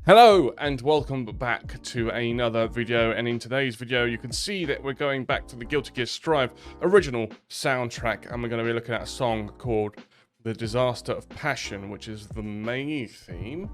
Hello and welcome back to another video, and in today's video you can see that we're going back to the Guilty Gear Strive original soundtrack, and we're going to be looking at a song called The Disaster of Passion, which is the main theme.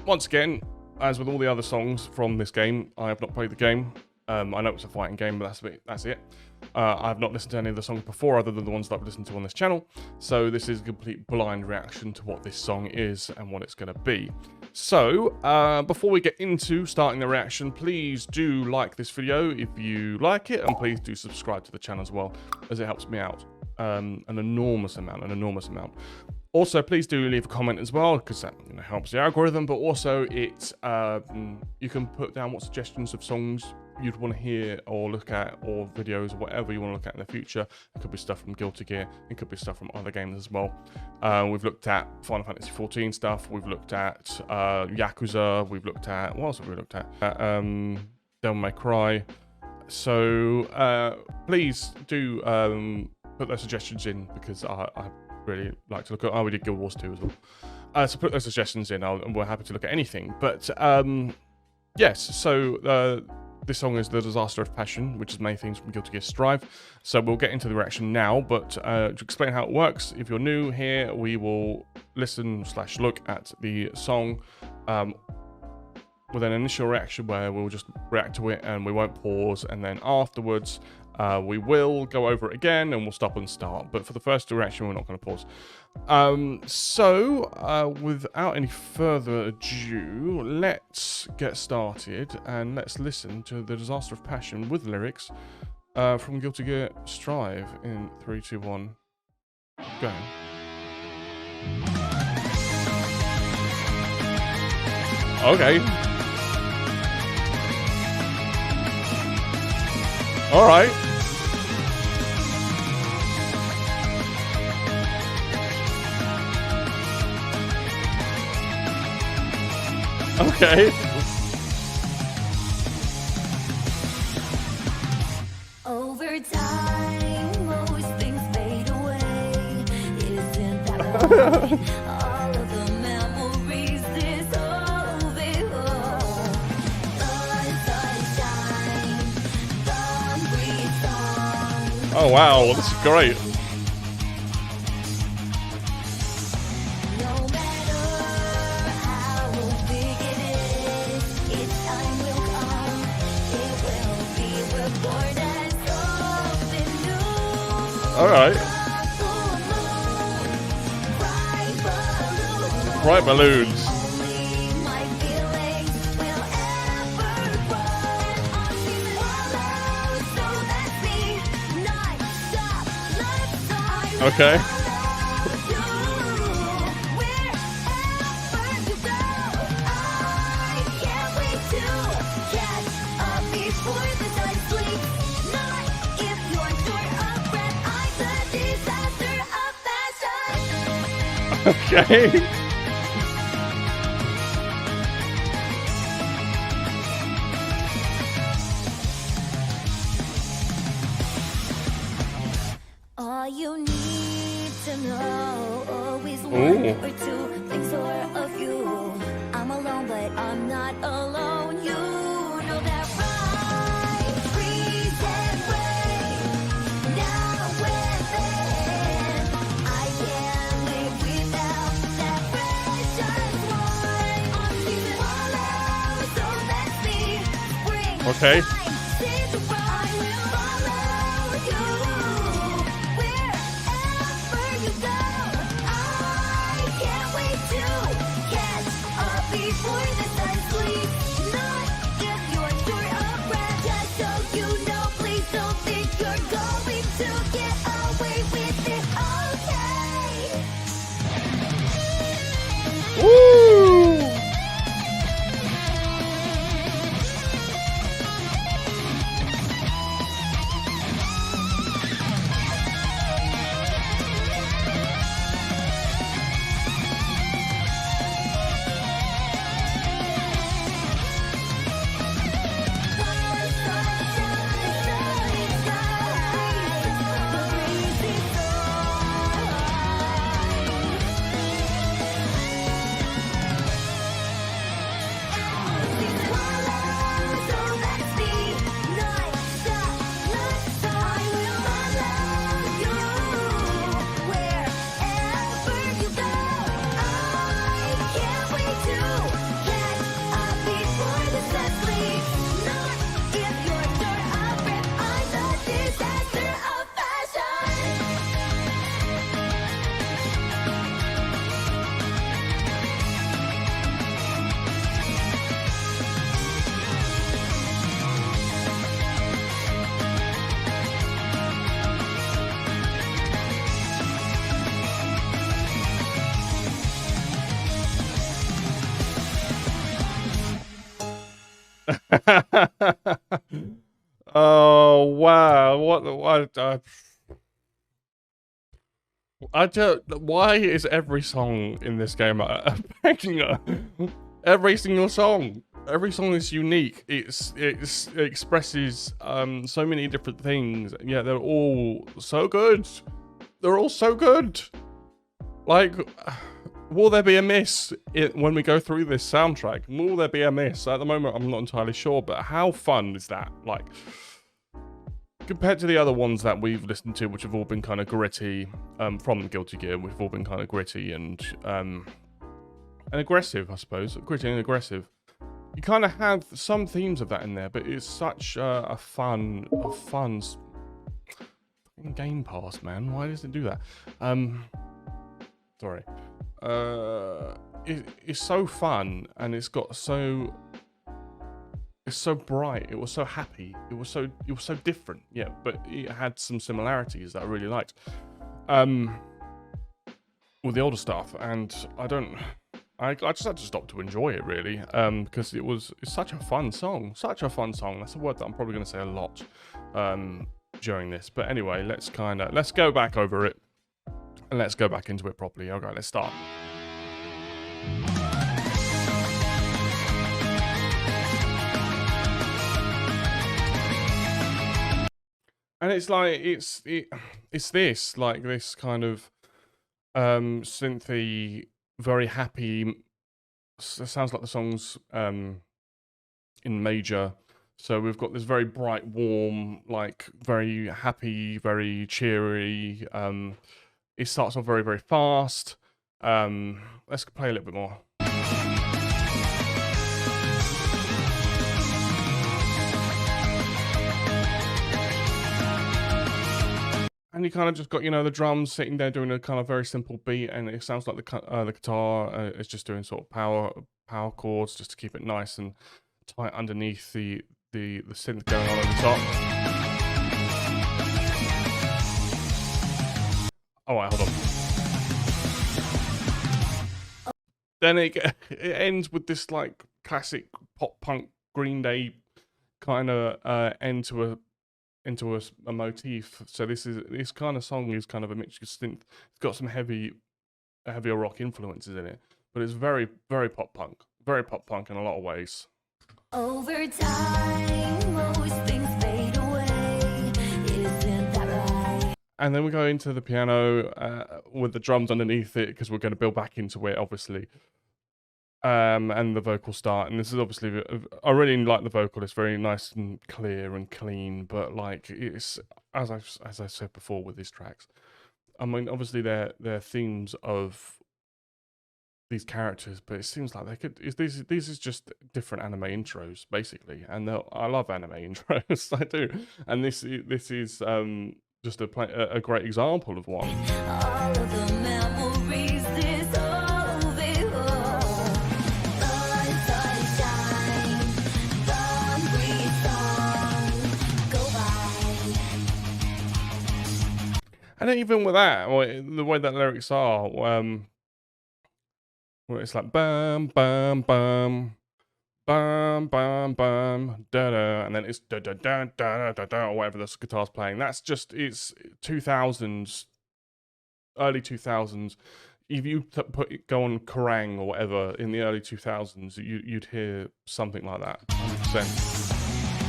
Once again, as with all the other songs from this game, I have not played the game. I know it's a fighting game, but that's it. I have not listened to any of the songs before other than the ones that I've listened to on this channel, so this is a complete blind reaction to what this song is and what it's going to be. So, before we get into starting the reaction, please do like this video if you like it, and please do subscribe to the channel as well, as it helps me out an enormous amount. Also, please do leave a comment as well, because that helps the algorithm, but also it you can put down what suggestions of songs you'd want to hear or look at, or videos, or whatever you want to look at in the future. It could be stuff from Guilty Gear, it could be stuff from other games as well. We've looked at Final Fantasy XIV stuff, we've looked at Yakuza, we've looked at, what else have we looked at? Devil May Cry. So please do put those suggestions in, because I really like to look at, we did Guild Wars 2 as well. So put those suggestions in, and we're happy to look at anything. But yes, so this song is The Disaster of Passion, which is main themes from Guilty Gear Strive. So we'll get into the reaction now, but to explain how it works, if you're new here, we will listen/look at the song with an initial reaction where we'll just react to it and we won't pause, and then afterwards we will go over it again and we'll stop and start. But for the first reaction, we're not going to pause. So without any further ado, let's get started and let's listen to The Disaster of Passion with lyrics from Guilty Gear Strive in 3, 2, 1, go. Okay. All right. Okay. Over time, most things fade away. Isn't that right? All of the memories dissolve. Sunshine, the breeze song. Oh wow, this is great. No matter how big it is, its time will come. It will be reborn as something new. All right. Bright balloons. Only my feelings will ever run on these wallows. So let's be non-stop. Let's Okay. wherever you go. I can't wait to catch up before the time sleeps. Not if you're short of breath. I'm the disaster of passion. Okay. All you need to know, always one Ooh. or two things or a few. I'm alone, but I'm not alone. You know that, right? Freeze and rain, now and then. I can't live without that precious one. On season follow, so let's see. Spring, Okay. time, season I will follow you. Wherever you go, I can't wait to catch up before the sun sleeps. Not if you're short of breath, just so you know. Please don't think you're going to get away with it. Okay. Woo! Oh wow! What? I don't. Why is every song in this game a banger? Every single song. Every song is unique. It expresses so many different things. Yeah, they're all so good. They're all so good. Like, will there be a miss when we go through this soundtrack? Will there be a miss? At the moment, I'm not entirely sure. But how fun is that? Like, compared to the other ones that we've listened to, which have all been kind of gritty, from Guilty Gear, we've all been kind of gritty and aggressive, I suppose. Gritty and aggressive. You kind of have some themes of that in there, but it's such a fun Game Pass, man. Why does it do that? Sorry. It's so fun, and it's so bright. It was so happy. It was so different. Yeah, but it had some similarities that I really liked. With the older stuff, and I just had to stop to enjoy it, really, because it's such a fun song. Such a fun song. That's a word that I'm probably going to say a lot during this. But anyway, let's go back over it, and let's go back into it properly. Okay, let's start. And it's like it's this like this kind of synthy, very happy. It sounds like the song's in major. So we've got this very bright, warm, like very happy, very cheery. It starts off very, very fast. Let's play a little bit more. And you kind of just got, the drums sitting there doing a kind of very simple beat, and it sounds like the guitar is just doing sort of power chords just to keep it nice and tight underneath the synth going on at the top. Oh, wait, hold on. Then it ends with this like classic pop punk Green Day kind of end to a motif. So this kind of song is kind of a mixture of synth. It's got some heavier rock influences in it, but it's very, very pop punk in a lot of ways. Over time, most things fade away. Isn't that right? And then we go into the piano with the drums underneath it, because we're going to build back into it, obviously. And the vocals start, and this is obviously, I really like the vocal. It's very nice and clear and clean, but like it's as I said before with these tracks. I mean, obviously they're themes of these characters, but it seems like they could. These is just different anime intros, basically, and I love anime intros. I do, and this is just a great example of one. All of the memories dissolve before the sunshine, the breeze song go by. And even with that, the way that lyrics are, where it's like bum bum bum bum bum bum da da, and then it's da da da da da da, or whatever the guitar's playing. That's just, it's 2000s, early 2000s. If you go on Kerrang or whatever in the early 2000s, you'd hear something like that, 100%.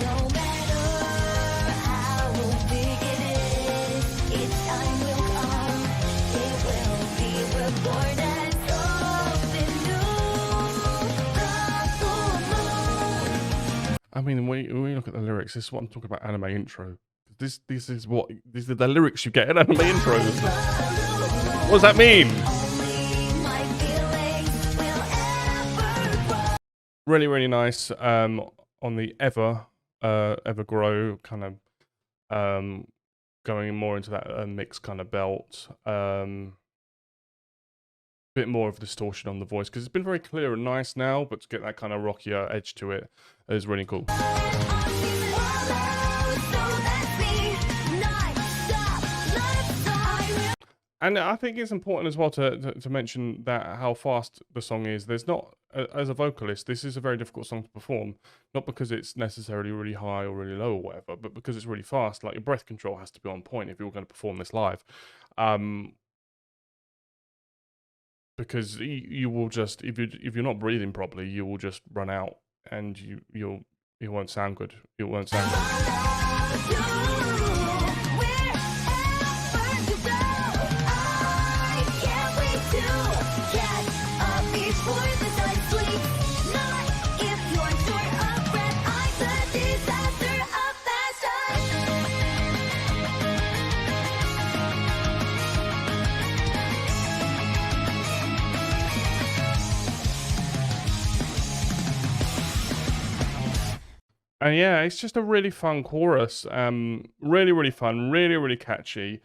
No matter how big it is, its time will come. It will be reborn as something new. The full moon. I mean, when you look at the lyrics, this is what I'm talking about, anime intro. These are the lyrics you get in anime intros. What does that mean? Only my feelings will ever grow. Really, really nice. On the ever grow kind of, going more into that mixed kind of belt. Bit more of distortion on the voice, because it's been very clear and nice now, but to get that kind of rockier edge to it is really cool. And I think it's important as well to mention that how fast the song is. There's not, as a vocalist, this is a very difficult song to perform. Not because it's necessarily really high or really low or whatever, but because it's really fast. Like your breath control has to be on point if you're going to perform this live. Because you will just, if you're not breathing properly, you will just run out, and it won't sound good. It won't sound good. And yeah, it's just a really fun chorus. Really, really fun, really, really catchy.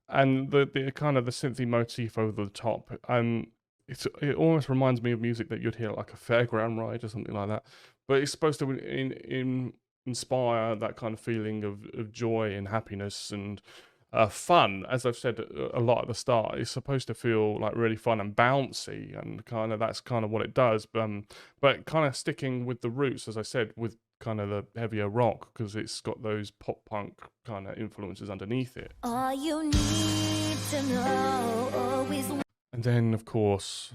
And the kind of the synthy motif over the top. It almost reminds me of music that you'd hear at like a fairground ride or something like that. But it's supposed to inspire that kind of feeling of joy and happiness and fun. As I've said a lot at the start, it's supposed to feel like really fun and bouncy, and kind of that's kind of what it does. But kind of sticking with the roots, as I said, with kind of the heavier rock, because it's got those pop punk kind of influences underneath it. All you need to know is. And then, of course,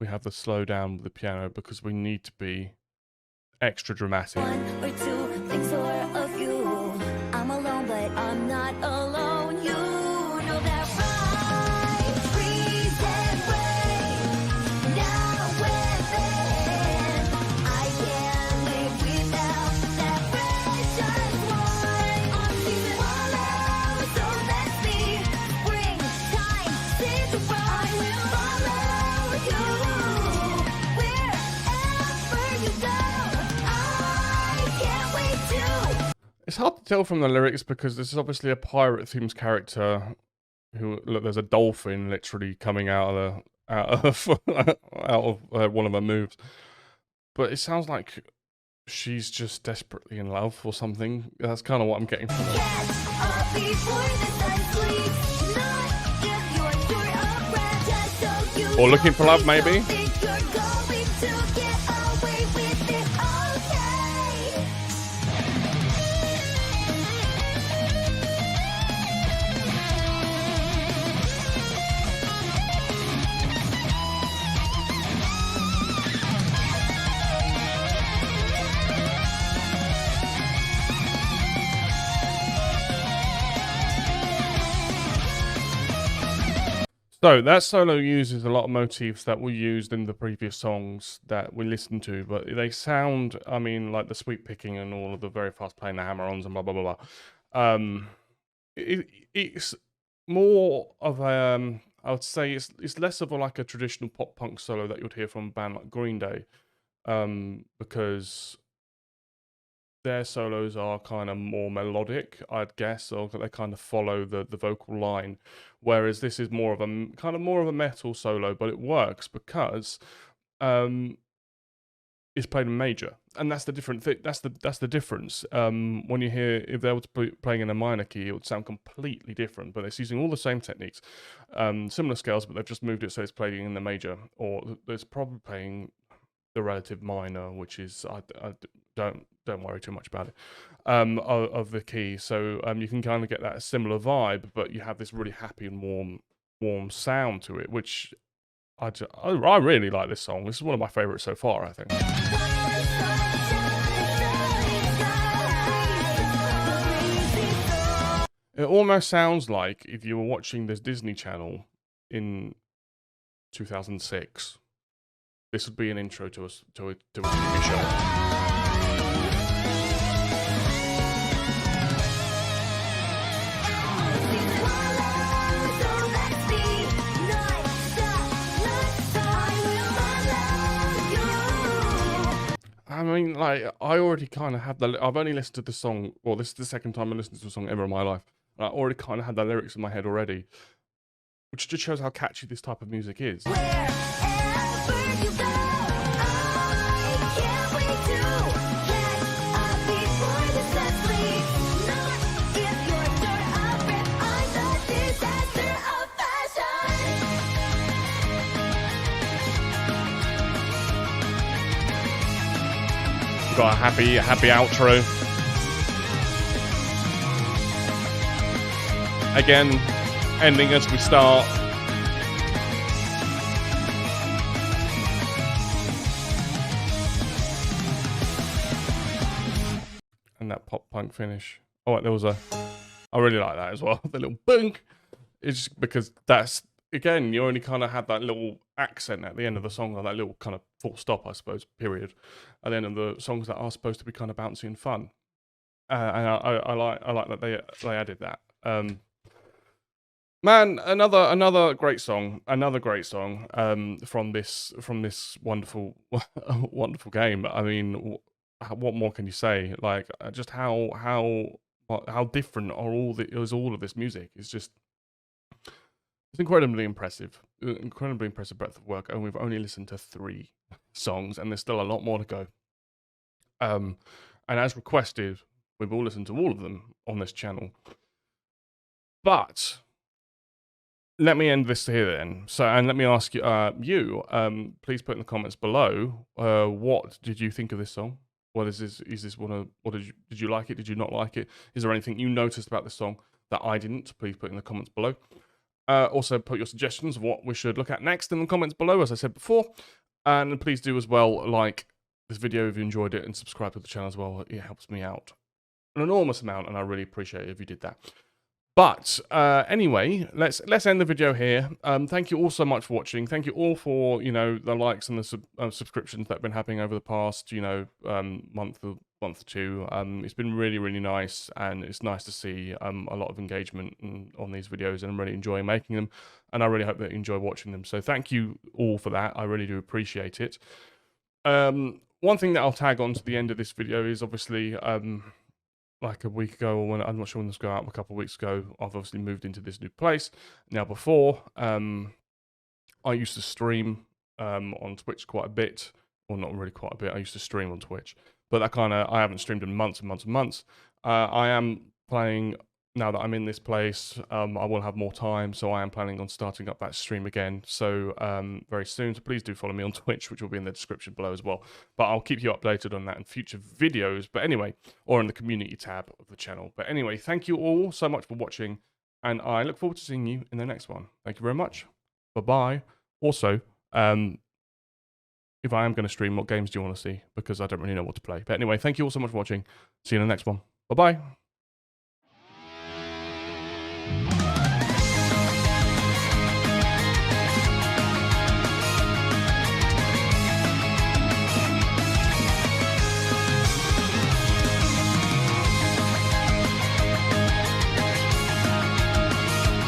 we have the slow down with the piano because we need to be extra dramatic. One or two things more of you. I'm alone, but I'm not alone. You know that, right? Breathe and wait. Now within, I can't live without that precious one. On season follow, so let's see. Springtime, Cinderella. I will follow you wherever you go. It's hard to tell from the lyrics because this is obviously a pirate themed character who, look, there's a dolphin literally coming out of one of her moves. But it sounds like she's just desperately in love or something. That's kind of what I'm getting from it. Or looking for love, maybe? So that solo uses a lot of motifs that were used in the previous songs that we listened to, but they sound, I mean, like the sweep picking and all of the very fast playing the hammer-ons and blah blah blah blah. It's more of a, I would say it's less of like a traditional pop punk solo that you'd hear from a band like Green Day, because their solos are kind of more melodic, I'd guess, or they kind of follow the vocal line, whereas this is more of a kind of more of a metal solo, but it works because it's played in major, and that's the different thing. That's the difference. When you hear, if they were to be playing in a minor key, it would sound completely different. But it's using all the same techniques, similar scales, but they've just moved it so it's playing in the major, or it's probably playing the relative minor, which is I don't worry too much about it, of the key. So you can kind of get that similar vibe, but you have this really happy and warm sound to it, which I really like this song. This is one of my favorites so far, I think. It almost sounds like if you were watching this Disney Channel in 2006, this would be an intro to a TV show. I mean, like, I already kind of had I've only listened to the song, well, this is the second time I listened to a song ever in my life. And I already kind of had the lyrics in my head already, which just shows how catchy this type of music is. got a happy outro. Again, ending as we start. And that pop punk finish. Oh, there was a... I really like that as well. The little bunk. It's just because that's... Again, you only kind of had that little accent at the end of the song, or that little kind of full stop, I suppose, period, at the end of the songs that are supposed to be kind of bouncy and fun. And I like that they added that. Man, another great song, from this wonderful wonderful game. I mean, what more can you say? Like, just how different is all of this music? It's incredibly impressive breadth of work, and we've only listened to 3 songs, and there's still a lot more to go. And as requested, we've all listened to all of them on this channel. But let me end this here then. So, and let me ask you, please put in the comments below, what did you think of this song? What is this? Is this one of? What did you like it? Did you not like it? Is there anything you noticed about this song that I didn't? Please put in the comments below. Also, put your suggestions of what we should look at next in the comments below, as I said before. And please do as well like this video if you enjoyed it, and subscribe to the channel as well. It helps me out an enormous amount, and I really appreciate it if you did that. But anyway, let's end the video here. Thank you all so much for watching. Thank you all for, you know, the likes and the subscriptions that have been happening over the past, you know, month or two. It's been really nice, and it's nice to see a lot of engagement on these videos, and I'm really enjoying making them, and I really hope that you enjoy watching them. So thank you all for that. I really do appreciate it. One thing that I'll tag on to the end of this video is obviously like a week ago, or when I'm not sure when this go out, a couple of weeks ago, I've obviously moved into this new place. Now before, I used to stream on Twitch quite a bit. Well, not really quite a bit. I used to stream on Twitch, but I haven't streamed in months and months. I am planning, now that I'm in this place, I will have more time, so I am planning on starting up that stream again, so very soon. So please do follow me on Twitch, which will be in the description below as well. But I'll keep you updated on that in future videos, but anyway, or in the community tab of the channel. But anyway, thank you all so much for watching, and I look forward to seeing you in the next one. Thank you very much. Bye-bye. Also, if I am going to stream, what games do you want to see? Because I don't really know what to play. But anyway, thank you all so much for watching. See you in the next one. Bye-bye.